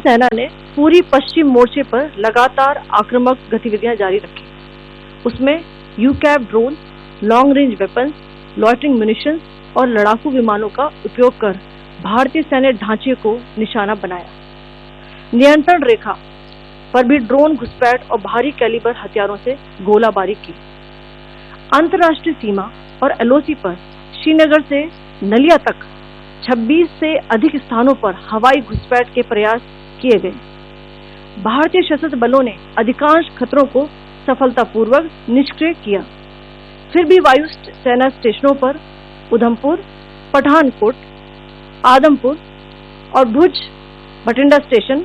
सेना ने पूरी पश्चिम मोर्चे पर लगातार आक्रामक गतिविधियां जारी रखी। उसमें UCAV drone, long range weapons, loitering munitions और लड़ाकू विमानों का उपयोग कर भारतीय सैन्य ढांचे को निशाना बनाया। नियंत्रण रेखा पर भी ड्रोन घुसपैठ और भारी कैलिबर हथियारों से गोलाबारी की। अंतर्राष्ट्रीय सीमा और एलओसी पर श्रीनगर से नलिया तक 26 से अधिक स्थानों पर हवाई घुसपैठ के प्रयास किए गए। भारतीय सशस्त्र बलों ने अधिकांश खतरों को सफलतापूर्वक निष्क्रिय किया। फिर भी वायु सेना स्टेशनों पर उधमपुर, पठानकोट, आदमपुर और भुज बठिंडा स्टेशन,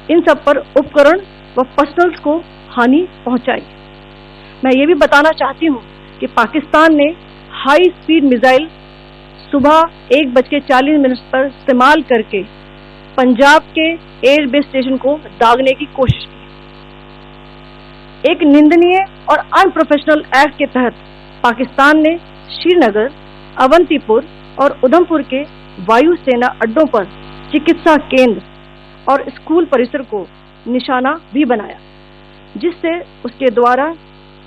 इन सब पर उपकरण व पर्सनल्स को हानि पहुंचाई। मैं ये भी बताना चाहती हूँ कि पाकिस्तान ने हाई स्पीड मिसाइल सुबह 1:40 पर इस्तेमाल करके पंजाब के एयरबेस स्टेशन को दागने की कोशिश की। एक निंदनीय और अनप्रोफेशनल एक्ट के तहत पाकिस्तान ने श्रीनगर, अवंतीपुर और उधमपुर के वायु सेना अड्डों पर चिकित्सा केंद्र और स्कूल परिसर को निशाना भी बनाया, जिससे उसके द्वारा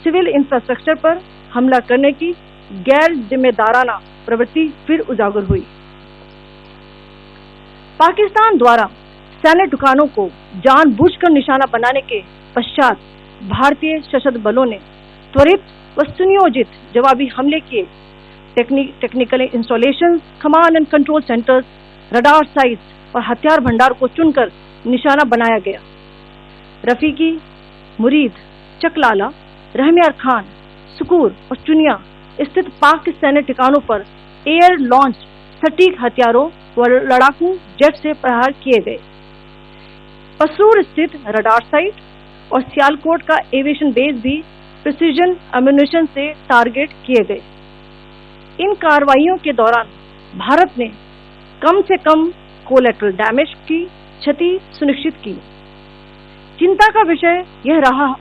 सिविल इंफ्रास्ट्रक्चर पर हमला करने की गैर जिम्मेदाराना प्रवृत्ति फिर उजागर हुई। पाकिस्तान द्वारा सैन्य ठिकानों को जानबूझकर निशाना बनाने के पश्चात भारतीय सशस्त्र बलों ने त्वरित व सुनियोजित जवाबी हमले किए। Technical installations, command and control centres, radar sites और हथियार भंडार को चुनकर निशाना बनाया गया। रफीकी, मुरीद, चकलाला, रहमियार खान, सुकूर और चुनिया स्थित पाक सैन्य ठिकानों पर एयर लॉन्च सटीक हथियारों व लड़ाकू जेट से प्रहार किए गए। पसरूर स्थित रडार साइट और सियालकोट का एविएशन बेस भी प्रिसीजन अम्यूनिशन से टारगेट किए गए। इन कार्रवाइयों के दौरान भारत ने कम से कम कोलैटरल डैमेज की क्षति सुनिश्चित की। चिंता का विषय यह रहा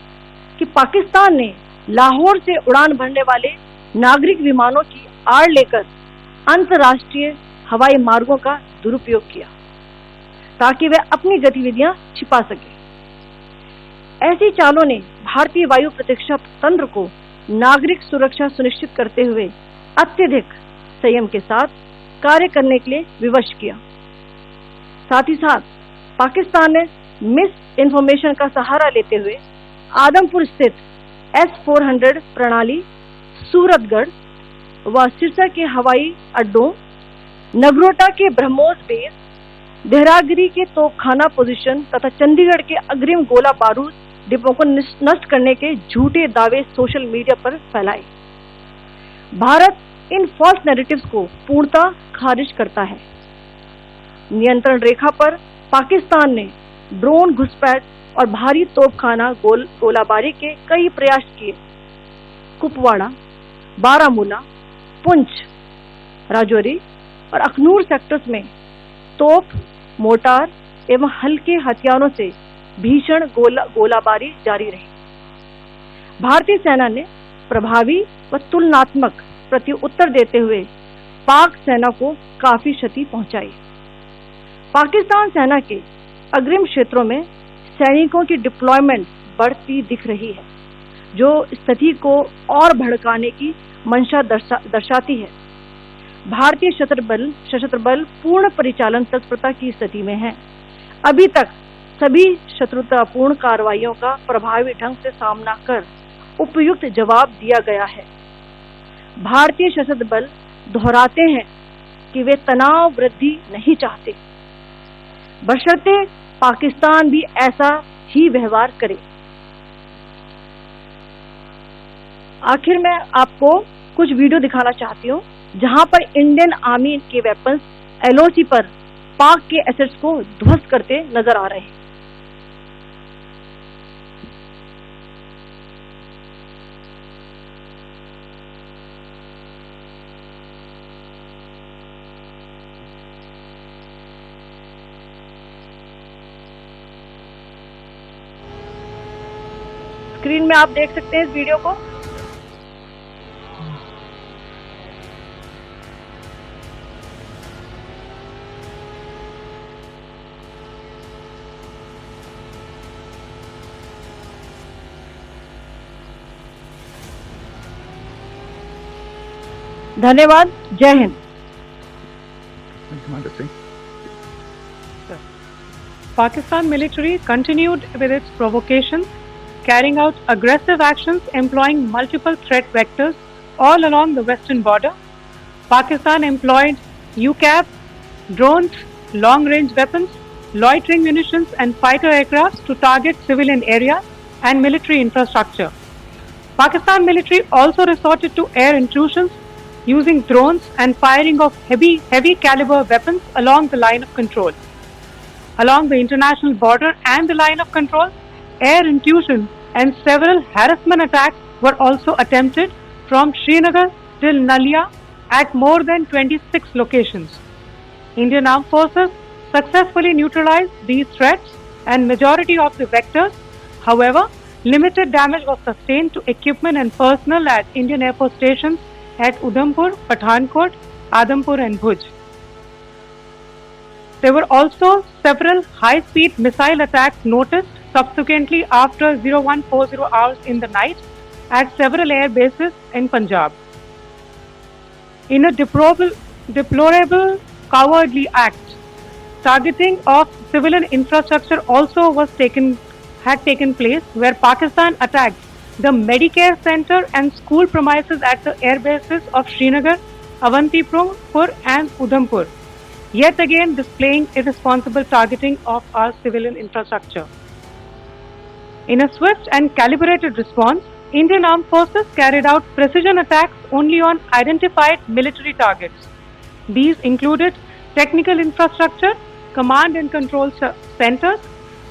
कि पाकिस्तान ने लाहौर से उड़ान भरने वाले नागरिक विमानों की आड़ लेकर अंतर्राष्ट्रीय हवाई मार्गों का दुरुपयोग किया ताकि वे अपनी गतिविधियां छिपा सके। ऐसी चालों ने भारतीय वायु प्रतिरक्षा तंत्र को नागरिक सुरक्षा सुनिश्चित करते हुए अत्यधिक संयम के साथ कार्य करने के लिए विवश किया। साथ ही साथ पाकिस्तान ने मिस इन्फॉर्मेशन का सहारा लेते हुए आदमपुर स्थित S-400 प्रणाली, सूरतगढ़ व सिरसा के हवाई अड्डों, नगरोटा के ब्रह्मोस बेस, देहरागिरी के तोपखाना पोजीशन तथा चंडीगढ़ के अग्रिम गोला बारूद डिपों को नष्ट करने के झूठे दावे सोशल मीडिया पर फैलाए। भारत इन फॉल्स नैरेटिव्स को पूर्णतः खारिज करता है। नियंत्रण रेखा पर पाकिस्तान ने ड्रोन घुसपैठ और भारी तोपखाना गोलाबारी के कई प्रयास किए। कुपवाड़ा, बारामूला, पुंछ, राजौरी और अखनूर सेक्टर्स में तोप, मोर्टार एवं हल्के हथियारों से भीषण गोलाबारी जारी रही। भारतीय सेना ने प्रभावी व तुलनात्मक प्रत्युत्तर देते हुए पाक सेना को काफी क्षति पहुंचाई। पाकिस्तान सेना के अग्रिम क्षेत्रों में सैनिकों की डिप्लॉयमेंट बढ़ती दिख रही है, जो स्थिति को और भड़काने की मंशा दर्शाती है। भारतीय सशस्त्र बल पूर्ण परिचालन तत्परता की स्थिति में है। अभी तक सभी शत्रुतापूर्ण कार्रवाइयों का प्रभावी ढंग से सामना कर उपयुक्त जवाब दिया गया है। भारतीय सशस्त्र बल दोहराते हैं कि वे तनाव वृद्धि नहीं चाहते, बशर्ते पाकिस्तान भी ऐसा ही व्यवहार करे। आखिर में आपको कुछ वीडियो दिखाना चाहती हूँ जहां पर इंडियन आर्मी के वेपन्स एलओसी पर पाक के एसेट्स को ध्वस्त करते नजर आ रहे हैं। स्क्रीन में आप देख सकते हैं इस वीडियो को। धन्यवाद। जय Hind. Commander Singh. Pakistan military continued with its provocations, carrying out aggressive actions employing multiple threat vectors all along the western border. Pakistan employed UCAV, drones, long-range weapons, loitering munitions and fighter aircrafts to target civilian areas and military infrastructure. Pakistan military also resorted to air intrusions using drones and firing of heavy caliber weapons along the line of control. Along the international border and the line of control, air intrusion and several harassment attacks were also attempted from Srinagar till Nalia at more than 26 locations. Indian Armed Forces successfully neutralized these threats and majority of the vectors. However, limited damage was sustained to equipment and personnel at Indian Air Force stations at Udhampur, Pathankot, Adampur and Bhuj. There were also several high-speed missile attacks noticed subsequently after 0140 hours in the night at several air bases in Punjab. In a deplorable cowardly act, targeting of civilian infrastructure also had taken place, where Pakistan attacked the Medicare Center and school premises at the air bases of Srinagar, Avantipur and Udhampur, yet again displaying irresponsible targeting of our civilian infrastructure. In a swift and calibrated response, Indian Armed Forces carried out precision attacks only on identified military targets. These included technical infrastructure, command and control centers,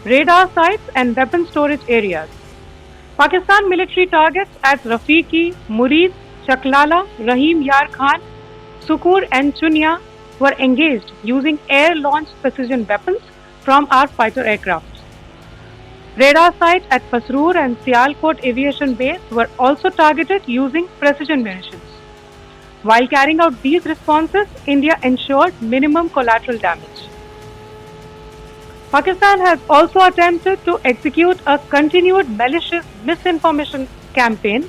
radar sites and weapon storage areas. Pakistan military targets at Rafiqi, Murid, Chaklala, Rahim Yar Khan, Sukur and Chunya were engaged using air-launched precision weapons from our fighter aircraft. Radar sites at Pasroor and Sialkot Aviation Base were also targeted using precision munitions. While carrying out these responses, India ensured minimum collateral damage. Pakistan has also attempted to execute a continued malicious misinformation campaign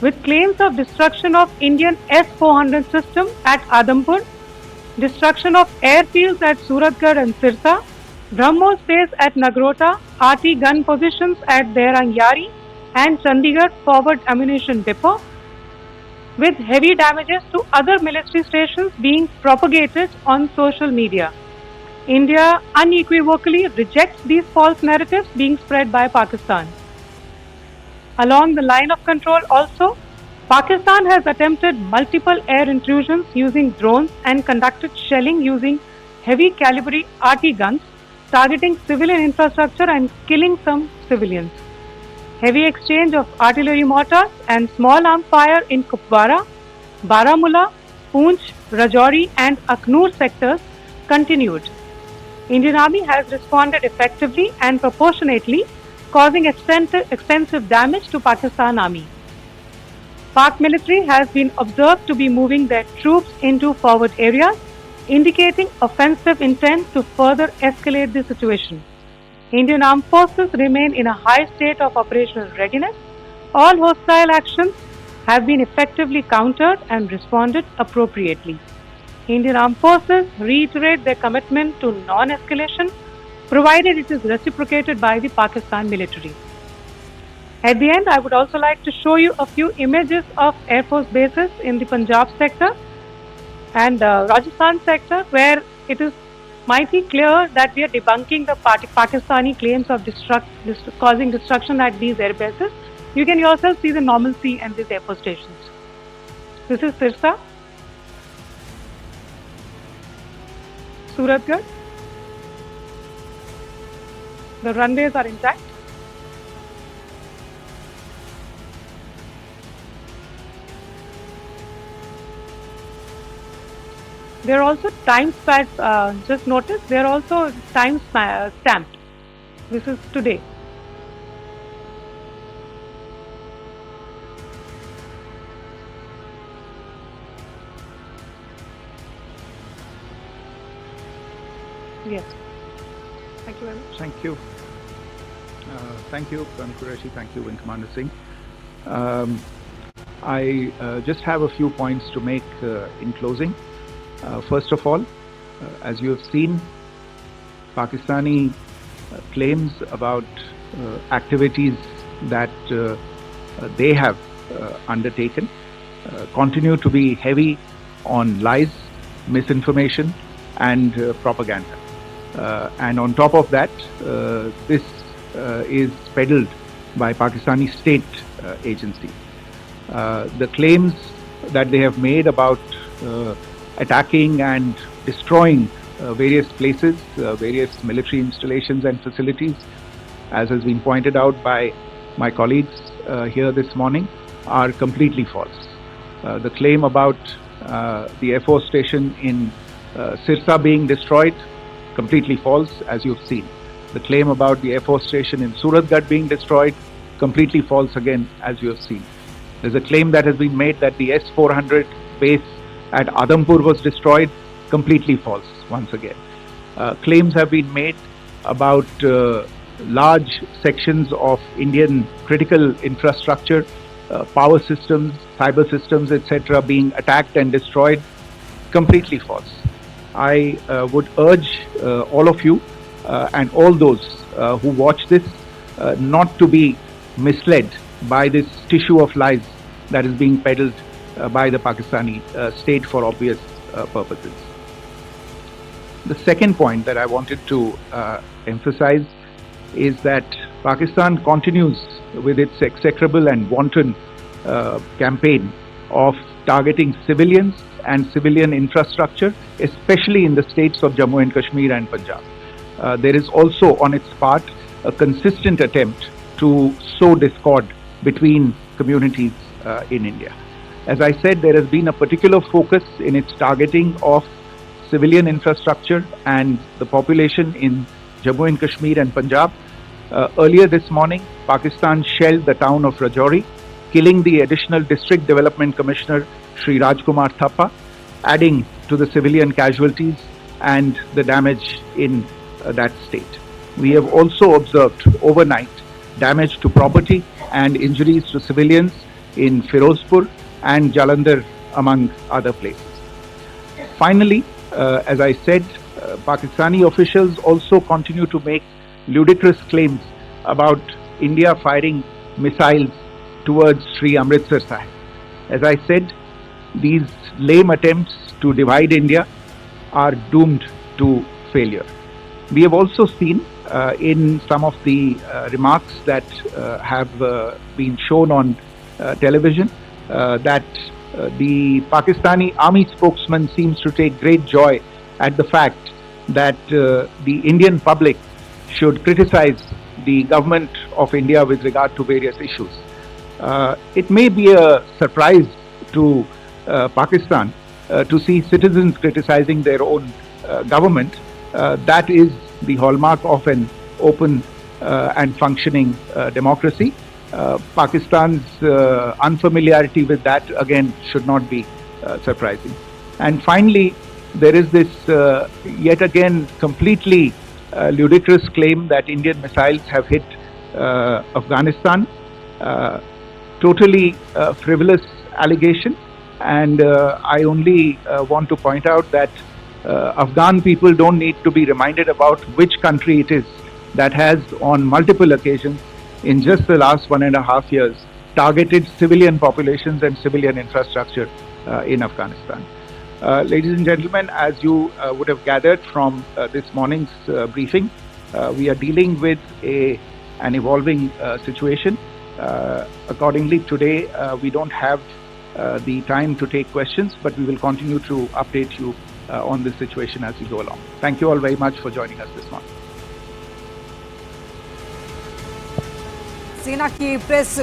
with claims of destruction of Indian S-400 system at Adampur, destruction of airfields at Suratgarh and Sirsa, BrahMos base at Nagrota, RT gun positions at Dehrangyari and Chandigarh forward ammunition depot, with heavy damages to other military stations being propagated on social media. India unequivocally rejects these false narratives being spread by Pakistan. Along the line of control also, Pakistan has attempted multiple air intrusions using drones and conducted shelling using heavy caliber RT guns, targeting civilian infrastructure and killing some civilians. Heavy exchange of artillery mortars and small arms fire in Kupwara, Baramulla, Poonch, Rajouri and Aknoor sectors continued. Indian Army has responded effectively and proportionately, causing extensive damage to Pakistan Army. Pak military has been observed to be moving their troops into forward areas, indicating offensive intent to further escalate the situation. Indian Armed Forces remain in a high state of operational readiness. All hostile actions have been effectively countered and responded appropriately. Indian Armed Forces reiterate their commitment to non-escalation, provided it is reciprocated by the Pakistan military. At the end, I would also like to show you a few images of Air Force bases in the Punjab sector and Rajasthan sector, where it is mighty clear that we are debunking the Pakistani claims of causing destruction at these air bases. You can yourself see the normalcy in these air force stations. This is Sirsa, Suratgarh. The runways are intact. They are also time stamped. Just notice they are also time stamped. This is today. Yes. Thank you very much. Thank you. Thank you, Colonel Qureshi. Thank you, Wing Commander Singh. I just have a few points to make in closing. First of all, as you have seen, Pakistani claims about activities that they have undertaken continue to be heavy on lies, misinformation, and propaganda. And on top of that, this is peddled by Pakistani state agencies. The claims that they have made about attacking and destroying various places, various military installations and facilities, as has been pointed out by my colleagues here this morning, are completely false. The claim about the Air Force station in Sirsa being destroyed, completely false, as you've seen. The claim about the Air Force station in Suratgarh being destroyed, completely false again, as you have seen. There's a claim that has been made that the S-400 base at Adampur was destroyed, completely false once again. Claims have been made about large sections of Indian critical infrastructure, power systems, cyber systems, etc. being attacked and destroyed, completely false. I would urge all of you and all those who watch this not to be misled by this tissue of lies that is being peddled by the Pakistani state for obvious purposes. The second point that I wanted to emphasize is that Pakistan continues with its execrable and wanton campaign of targeting civilians and civilian infrastructure, especially in the states of Jammu and Kashmir and Punjab. There is also on its part a consistent attempt to sow discord between communities in India. As I said, there has been a particular focus in its targeting of civilian infrastructure and the population in Jammu and Kashmir and Punjab. Earlier this morning, Pakistan shelled the town of Rajouri, killing the additional District Development Commissioner Shri Rajkumar Thappa, adding to the civilian casualties and the damage in that state. We have also observed overnight damage to property and injuries to civilians in Firozpur and Jalandhar, among other places. Finally, as I said, Pakistani officials also continue to make ludicrous claims about India firing missiles towards Sri Amritsar Sahib. As I said, these lame attempts to divide India are doomed to failure. We have also seen in some of the remarks that have been shown on television that the Pakistani army spokesman seems to take great joy at the fact that the Indian public should criticize the government of India with regard to various issues. It may be a surprise to Pakistan to see citizens criticizing their own government. That is the hallmark of an open and functioning democracy. Pakistan's unfamiliarity with that, again, should not be surprising. And finally, there is this yet again completely ludicrous claim that Indian missiles have hit Afghanistan. Totally frivolous allegation, and I only want to point out that Afghan people don't need to be reminded about which country it is that has on multiple occasions in just the last 1.5 years targeted civilian populations and civilian infrastructure in Afghanistan. Ladies and gentlemen, as you would have gathered from this morning's briefing, we are dealing with an evolving situation. Accordingly, today we don't have the time to take questions, but we will continue to update you on this situation as we go along. Thank you all very much for joining us this morning. सेना की press